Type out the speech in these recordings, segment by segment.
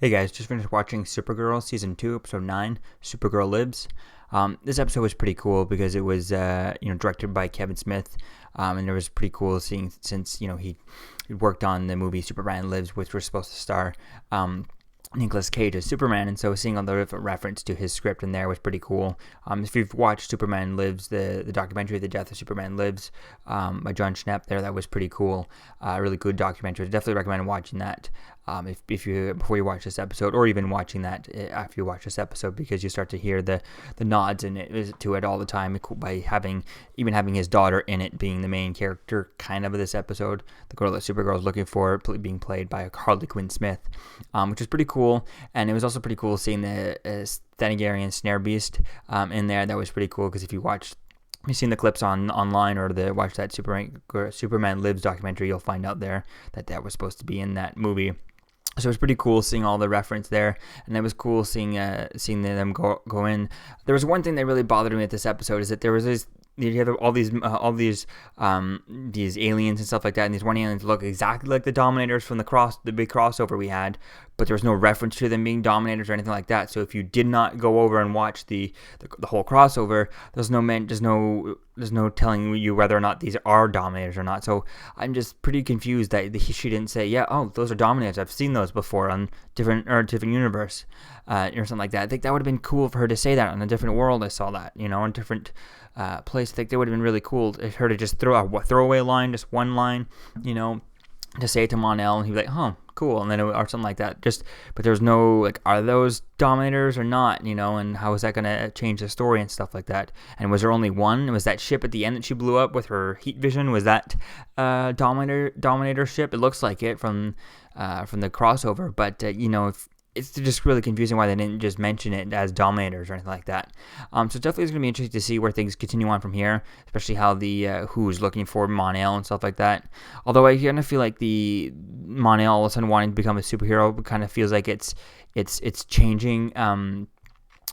Hey guys, just finished watching Supergirl Season 2, Episode 9, Supergirl Lives. This episode was pretty cool because it was, directed by Kevin Smith, and it was pretty cool seeing, since, he worked on the movie Superman Lives, which was supposed to star, Nicolas Cage as Superman, and so seeing all the different reference to his script in there was pretty cool. If you've watched Superman Lives, the documentary, The Death of Superman Lives, by John Schnepp there, that was pretty cool. Really good documentary. Definitely recommend watching that if you before you watch this episode, or even watching that after you watch this episode, because you start to hear the nods in it to it all the time by having his daughter in it, being the main character kind of this episode, the girl that Supergirl is looking for, being played by Harley Quinn Smith, which is pretty cool. And it was also pretty cool seeing the Thanagarian Snare Beast in there. That was pretty cool, because if you've seen the clips online, or watch that Superman Lives documentary, you'll find out there that was supposed to be in that movie. So it was pretty cool seeing all the reference there, and it was cool seeing them go in. There was one thing that really bothered me with this episode, is that there was this. You have all these aliens and stuff like that, and these one aliens look exactly like the Dominators from the big crossover we had, but there was no reference to them being Dominators or anything like that. So if you did not go over and watch the whole crossover, there's no telling you whether or not these are Dominators or not. So I'm just pretty confused that she didn't say, yeah, oh, those are Dominators. I've seen those before on different universe, or something like that. I think that would have been cool for her to say that on a different world. I saw that, in a different place. I think that would have been really cool if her to just throw a throwaway line, just one line, to say it to Mon-El, and he'd be like, "Huh, cool," and then or something like that. But there's no are those Dominators or not, and how is that going to change the story and stuff like that? And was there only one? Was that ship at the end that she blew up with her heat vision? Was that Dominator ship? It looks like it from the crossover, but it's just really confusing why they didn't just mention it as Dominators or anything like that. So definitely it's going to be interesting to see where things continue on from here, especially how the who's looking for Mon-El and stuff like that. Although I kind of feel like the Mon-El all of a sudden wanting to become a superhero kind of feels like it's changing. I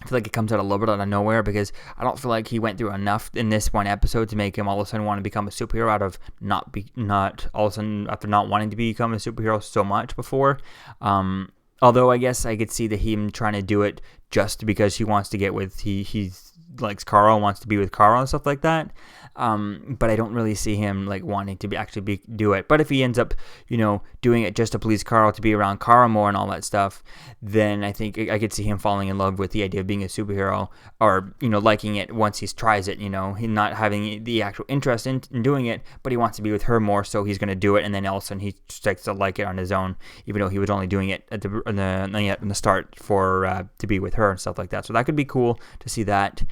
feel like it comes out a little bit out of nowhere, because I don't feel like he went through enough in this one episode to make him all of a sudden want to become a superhero out of not all of a sudden after not wanting to become a superhero so much before. Although I guess I could see him trying to do it just because he wants to get with he likes Carl, wants to be with Carl and stuff like that. But I don't really see him wanting to do it. But if he ends up, doing it just to please Carl, to be around Carl more and all that stuff, then I think I could see him falling in love with the idea of being a superhero, or liking it once he tries it. He not having the actual interest in doing it, but he wants to be with her more, so he's going to do it, and then all of a sudden he starts to like it on his own, even though he was only doing it in the start for to be with her and stuff like that. So that could be cool to see that.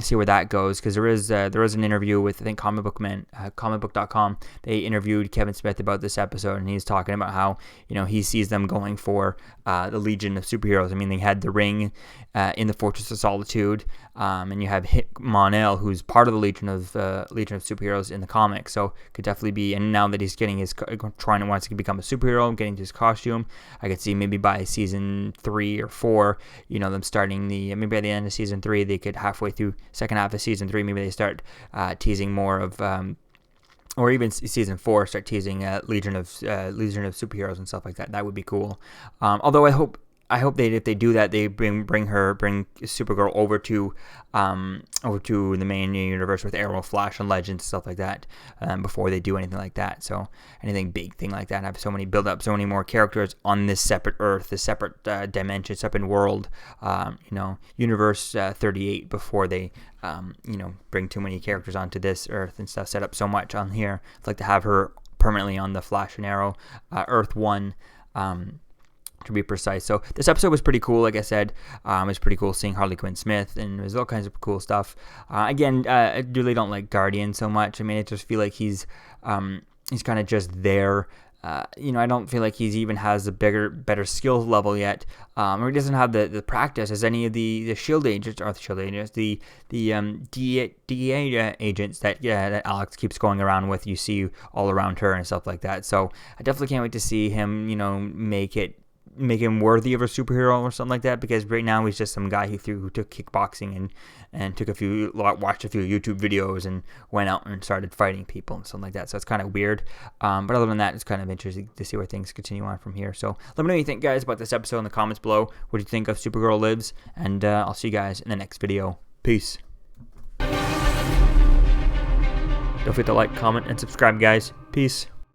See where that goes, because there is an interview with, I think, comicbook.com. They interviewed Kevin Smith about this episode, and he's talking about how he sees them going for the Legion of Superheroes. I mean, they had the ring in the Fortress of Solitude, and you have Mon-El, who's part of the Legion of Superheroes in the comics. So could definitely be. And now that he's getting wants to become a superhero, getting his costume, I could see maybe by season 3 or 4, them starting maybe by the end of season 3, they could halfway through second half of season 3, maybe they start teasing more of. Or even season 4, start teasing Legion of Superheroes and stuff like that. That would be cool. Although I hope if they do that, they bring Supergirl over to the main universe with Arrow, Flash, and Legends, stuff like that, before they do anything like that. So anything big thing like that, have build up so many more characters on this separate Earth, this separate dimension, separate world, Universe 38, before they bring too many characters onto this Earth and stuff. Set up so much on here. I'd like to have her permanently on the Flash and Arrow Earth 1. To be precise. So this episode was pretty cool. Like I said, it was pretty cool seeing Harley Quinn Smith, and there's all kinds of cool stuff. Again, I really don't like Guardian so much. I mean, I just feel like he's kind of just there. I don't feel like he's even has a better skill level yet, or he doesn't have the practice as any of the Shield agents, or the DEA agents that Alex keeps going around with. You see all around her and stuff like that. So I definitely can't wait to see him, make it make him worthy of a superhero or something like that, because right now he's just some guy who took kickboxing and watched a few YouTube videos and went out and started fighting people and something like that. So it's kind of weird. But other than that, it's kind of interesting to see where things continue on from here. So let me know what you think, guys, about this episode in the comments below. What do you think of Supergirl Lives? And I'll see you guys in the next video. Peace. Don't forget to like, comment, and subscribe, guys. Peace.